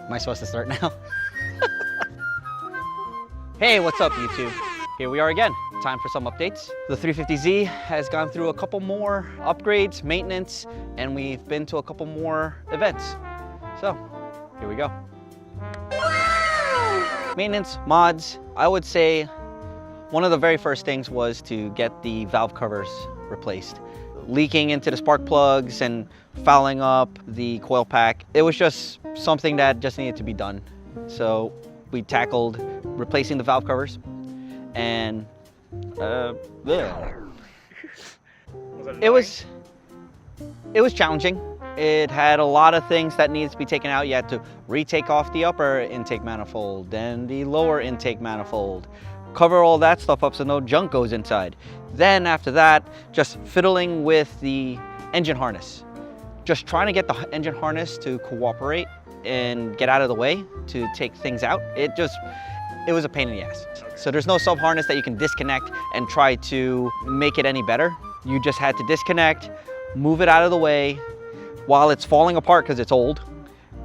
Am I supposed to start now? Hey, what's up, YouTube? Here we are again. Time for some updates. The 350Z has gone through a couple more upgrades, maintenance, and we've been to a couple more events. So, here we go. Maintenance, mods. I would say one of the very first things was to get the valve covers replaced. Leaking into the spark plugs and fouling up the coil pack. It was just something that just needed to be done. So we tackled replacing the valve covers and it was challenging. It had a lot of things that needs to be taken out. You had to retake off the upper intake manifold, then the lower intake manifold, cover all that stuff up so no junk goes inside. Then after that, just fiddling with the engine harness. Just trying to get the engine harness to cooperate and get out of the way to take things out. It was a pain in the ass. So there's no sub harness that you can disconnect and try to make it any better. You just had to disconnect, move it out of the way while it's falling apart because it's old,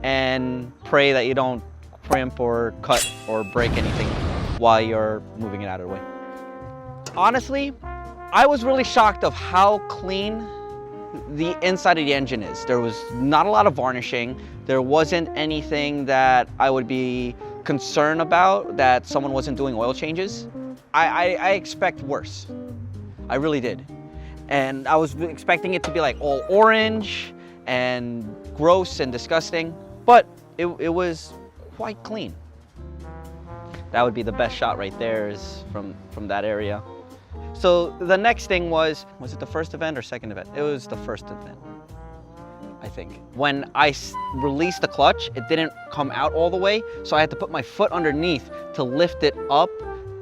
and pray that you don't crimp or cut or break anything while you're moving it out of the way. Honestly, I was really shocked of how clean the inside of the engine is. There was not a lot of varnishing. There wasn't anything that I would be concerned about that someone wasn't doing oil changes. I expect worse. I really did. And I was expecting it to be like all orange and gross and disgusting, but it was quite clean. That would be the best shot right there, is from that area. So the next thing was it the first event or second event? It was the first event, I think. When I released the clutch, it didn't come out all the way, so I had to put my foot underneath to lift it up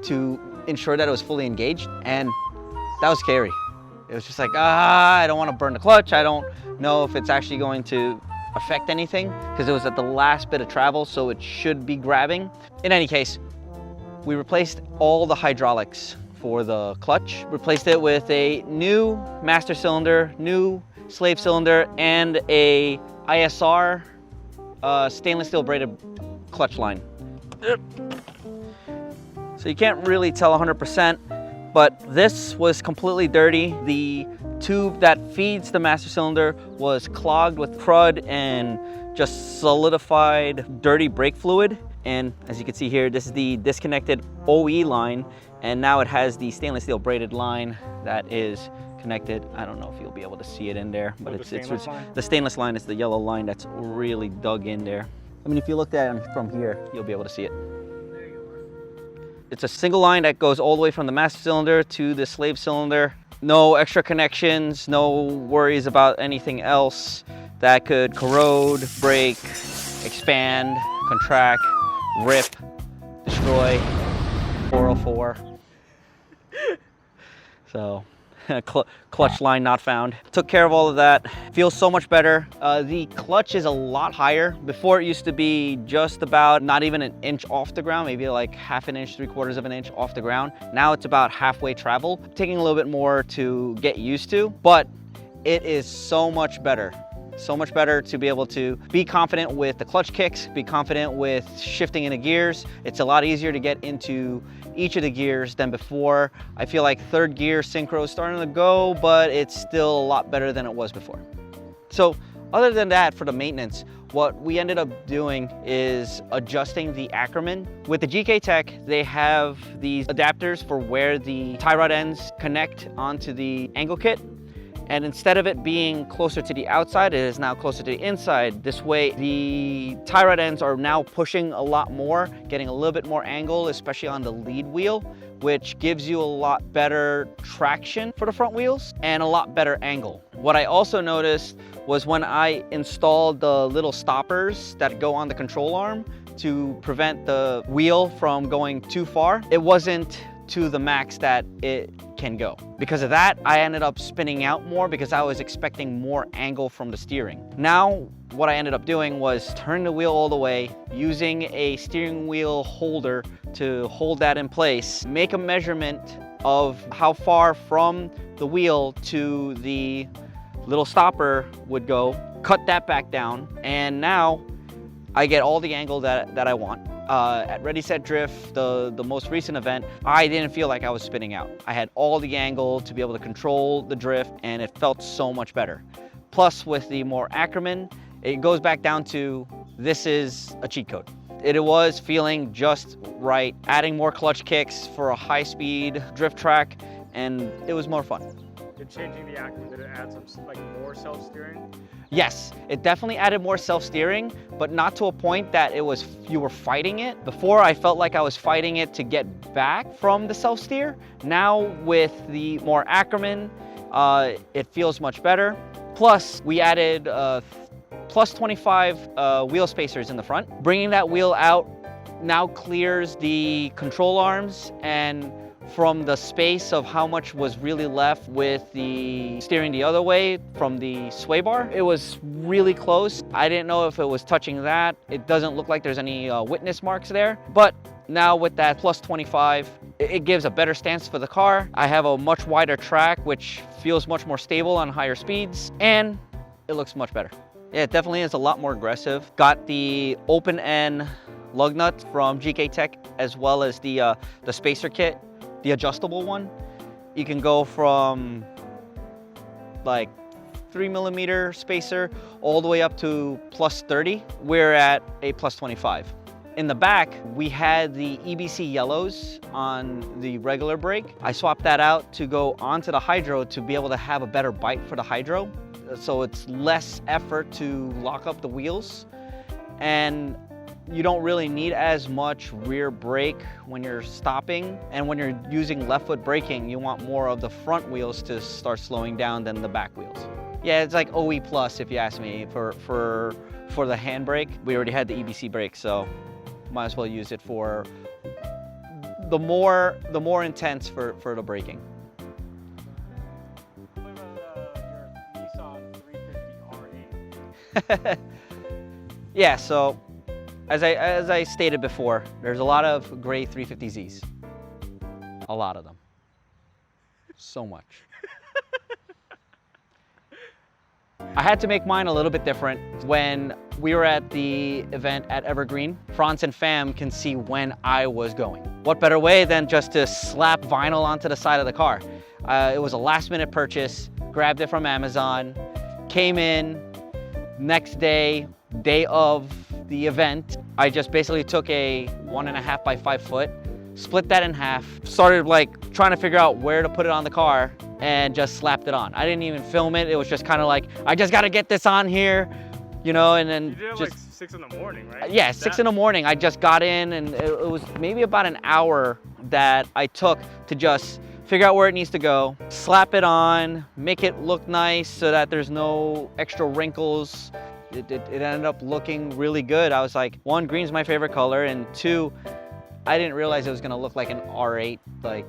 to ensure that it was fully engaged, and that was scary. It was just like, I don't want to burn the clutch. I don't know if it's actually going to affect anything because it was at the last bit of travel, so it should be grabbing. In any case, we replaced all the hydraulics for the clutch, replaced it with a new master cylinder, new slave cylinder, and a ISR stainless steel braided clutch line. So you can't really tell 100%, but this was completely dirty. The tube that feeds the master cylinder was clogged with crud and just solidified dirty brake fluid. And as you can see here, this is the disconnected OE line, and now it has the stainless steel braided line that is connected. I don't know if you'll be able to see it in there, but the stainless line is the yellow line that's really dug in there. I mean, if you looked at it from here, you'll be able to see it. It's a single line that goes all the way from the master cylinder to the slave cylinder. No extra connections, no worries about anything else that could corrode, break, expand, contract, rip, destroy, 404. So, clutch line not found. Took care of all of that. Feels so much better. The clutch is a lot higher. Before it used to be just about not even an inch off the ground, maybe like half an inch, 3/4 of an inch off the ground. Now it's about halfway travel, taking a little bit more to get used to, but it is so much better. So much better to be able to be confident with the clutch kicks, be confident with shifting into gears. It's a lot easier to get into each of the gears than before. I feel like third gear synchro is starting to go, but it's still a lot better than it was before. So other than that, for the maintenance, what we ended up doing is adjusting the Ackerman. With the GKTech, they have these adapters for where the tie rod ends connect onto the angle kit. And instead of it being closer to the outside, it is now closer to the inside. This way, the tie rod ends are now pushing a lot more, getting a little bit more angle, especially on the lead wheel, which gives you a lot better traction for the front wheels and a lot better angle. What I also noticed was when I installed the little stoppers that go on the control arm to prevent the wheel from going too far, it wasn't to the max that it can go. Because of that, I ended up spinning out more because I was expecting more angle from the steering. Now, what I ended up doing was turn the wheel all the way, using a steering wheel holder to hold that in place, make a measurement of how far from the wheel to the little stopper would go, cut that back down, and now I get all the angle that I want. At Ready Set Drift, the most recent event, I didn't feel like I was spinning out. I had all the angle to be able to control the drift, and it felt so much better. Plus, with the more Ackerman, it goes back down to, this is a cheat code. It was feeling just right, adding more clutch kicks for a high-speed drift track, and it was more fun. Did changing the Ackerman, did it add some more self-steering? Yes, it definitely added more self-steering, but not to a point that you were fighting it. Before, I felt like I was fighting it to get back from the self-steer. Now, with the more Ackerman, it feels much better. Plus, we added plus 25 wheel spacers in the front. Bringing that wheel out now clears the control arms, and from the space of how much was really left with the steering the other way from the sway bar, it was really close. I didn't know if it was touching that. It doesn't look like there's any witness marks there, but now with that plus 25, it gives a better stance for the car. I have a much wider track, which feels much more stable on higher speeds, and it looks much better. Yeah, it definitely is a lot more aggressive. Got the open end lug nut from GKTech, as well as the spacer kit, the adjustable one. You can go from like 3mm spacer all the way up to plus 30. We're at a plus 25. In the back, we had the EBC yellows on the regular brake. I swapped that out to go onto the hydro to be able to have a better bite for the hydro. So it's less effort to lock up the wheels, and you don't really need as much rear brake when you're stopping, and when you're using left foot braking, you want more of the front wheels to start slowing down than the back wheels. Yeah, it's like OE plus if you ask me for the handbrake. We already had the EBC brake, so might as well use it for the more intense for the braking. Yeah, so as I stated before, there's a lot of gray 350Zs. A lot of them. So much. I had to make mine a little bit different. When we were at the event at Evergreen, Franz and fam can see when I was going. What better way than just to slap vinyl onto the side of the car? It was a last minute purchase, grabbed it from Amazon, came in, next day of the event, I just basically took a 1.5 by 5 foot, split that in half, started like trying to figure out where to put it on the car, and just slapped it on. I didn't even film it. It was just kind of like, I just got to get this on here, you know, and then you did it just like 6 in the morning, right? Yeah, 6 in the morning. I just got in, and it was maybe about an hour that I took to just figure out where it needs to go, slap it on, make it look nice so that there's no extra wrinkles. It ended up looking really good. I was like, 1, green's my favorite color, and 2, I didn't realize it was gonna look like an R8 like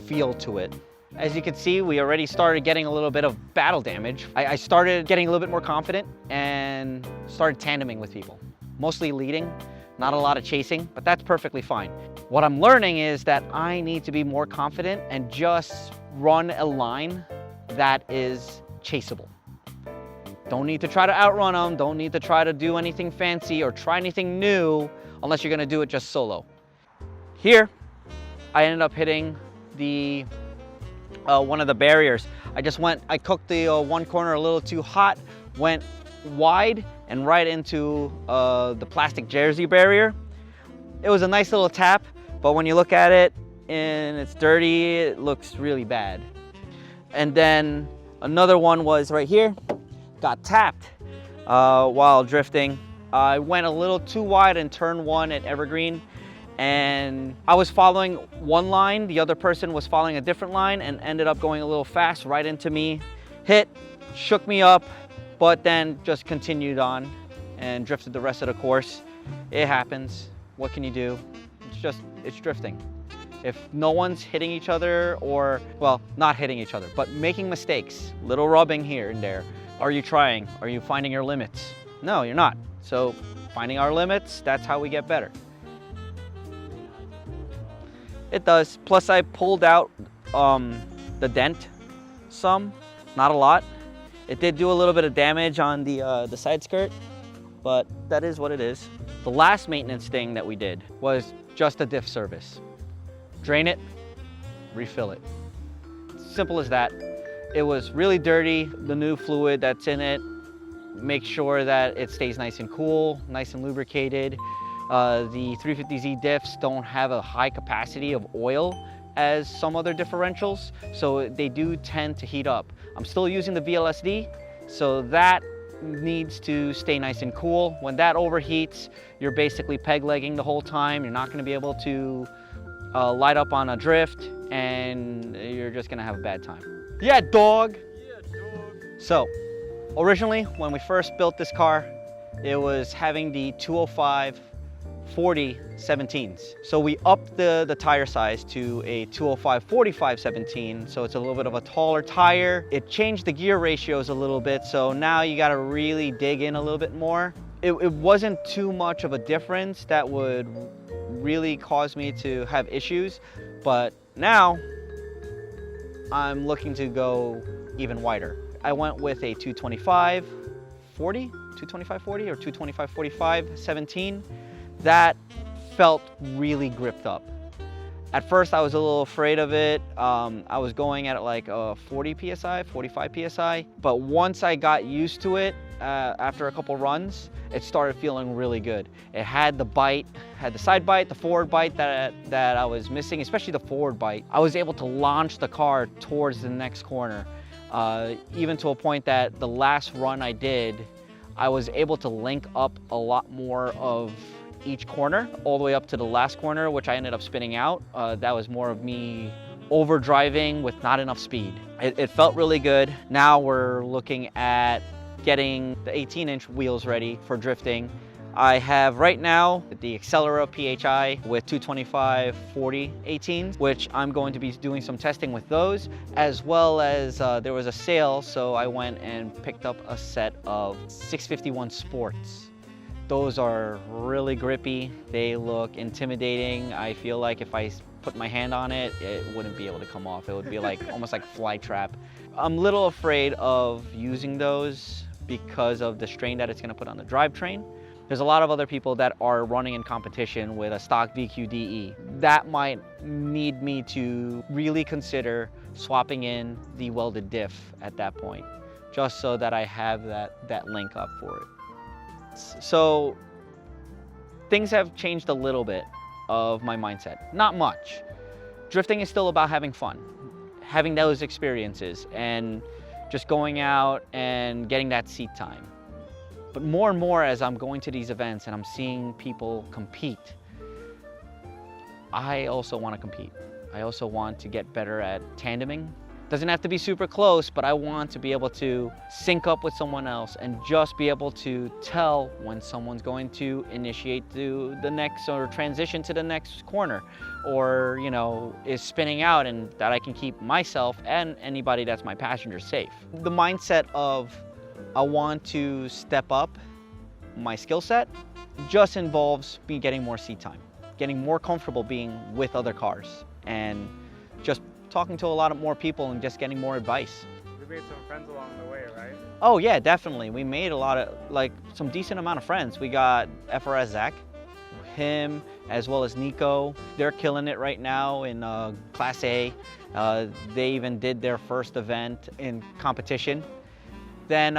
feel to it. As you can see, we already started getting a little bit of battle damage. I started getting a little bit more confident and started tandeming with people. Mostly leading, not a lot of chasing, but that's perfectly fine. What I'm learning is that I need to be more confident and just run a line that is chaseable. Don't need to try to outrun them, don't need to try to do anything fancy or try anything new unless you're gonna do it just solo. Here, I ended up hitting the one of the barriers. I cooked the one corner a little too hot, went wide and right into the plastic jersey barrier. It was a nice little tap, but when you look at it and it's dirty, it looks really bad. And then another one was right here. Got tapped while drifting. I went a little too wide in turn 1 at Evergreen, and I was following one line, the other person was following a different line, and ended up going a little fast right into me. Hit, shook me up, but then just continued on and drifted the rest of the course. It happens. What can you do? It's drifting. If no one's hitting each other, or, well, not hitting each other, but making mistakes, little rubbing here and there, are you trying? Are you finding your limits? No, you're not. So finding our limits, that's how we get better. It does. Plus I pulled out the dent some, not a lot. It did do a little bit of damage on the side skirt, but that is what it is. The last maintenance thing that we did was just a diff service. Drain it, refill it. Simple as that. It was really dirty. The new fluid that's in it, make sure that it stays nice and cool, nice and lubricated. The 350Z diffs don't have a high capacity of oil as some other differentials, so they do tend to heat up. I'm still using the VLSD, so that needs to stay nice and cool. When that overheats, you're basically peg legging the whole time. You're not going to be able to light up on a drift, and you're just going to have a bad time. Yeah, dog. Yeah, dog. So, originally, when we first built this car, it was having the 205 40 17s. So we upped the tire size to a 205 45 17, so it's a little bit of a taller tire. It changed the gear ratios a little bit, so now you gotta really dig in a little bit more. It wasn't too much of a difference that would really cause me to have issues, but now I'm looking to go even wider. I went with a 225 40, 225 40 or 225 45 17. That felt really gripped up. At first I was a little afraid of it. I was going at it like 40 PSI, 45 PSI. But once I got used to it, after a couple runs, it started feeling really good. It had the bite, had the side bite, the forward bite that I was missing, especially the forward bite. I was able to launch the car towards the next corner, even to a point that the last run I did, I was able to link up a lot more of each corner, all the way up to the last corner, which I ended up spinning out. That was more of me overdriving with not enough speed. It felt really good. Now we're looking at getting the 18-inch wheels ready for drifting. I have right now the Accelera PHI with 225 40 18s, which I'm going to be doing some testing with those, as well as there was a sale, so I went and picked up a set of 651 Sports. Those are really grippy. They look intimidating. I feel like if I put my hand on it, it wouldn't be able to come off. It would be like almost like fly trap. I'm a little afraid of using those because of the strain that it's gonna put on the drivetrain. There's a lot of other people that are running in competition with a stock VQDE. That might need me to really consider swapping in the welded diff at that point, just so that I have that link up for it. So things have changed a little bit of my mindset. Not much. Drifting is still about having fun, having those experiences, and just going out and getting that seat time. But more and more as I'm going to these events and I'm seeing people compete, I also want to compete. I also want to get better at tandeming. Doesn't have to be super close, but I want to be able to sync up with someone else and just be able to tell when someone's going to initiate to the next or transition to the next corner, or is spinning out, and that I can keep myself and anybody that's my passenger safe. The mindset of I want to step up my skill set just involves me getting more seat time, getting more comfortable being with other cars, and just talking to a lot more people and just getting more advice. We made some friends along the way, right? Oh yeah, definitely. We made a lot of, some decent amount of friends. We got FRS Zach, him, as well as Nico. They're killing it right now in Class A. They even did their first event in competition. Then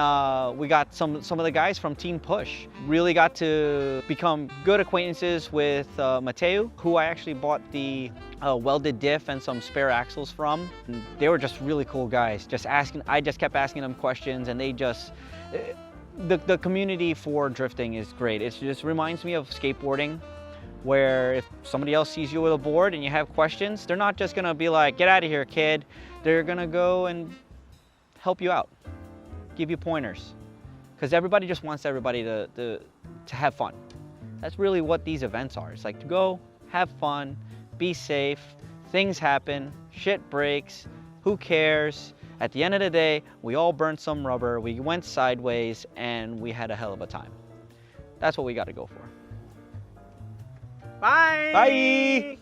we got some of the guys from Team Push. Really got to become good acquaintances with Mateo, who I actually bought the welded diff and some spare axles from. And they were just really cool guys. I just kept asking them questions, and they just, the community for drifting is great. It just reminds me of skateboarding, where if somebody else sees you with a board and you have questions, they're not just gonna be like, get out of here, kid. They're gonna go and help you out, give you pointers, because everybody just wants everybody to have fun. That's really what these events are. It's like to go, have fun, be safe, things happen, shit breaks, who cares? At the end of the day, we all burnt some rubber, we went sideways, and we had a hell of a time. That's what we got to go for. Bye! Bye!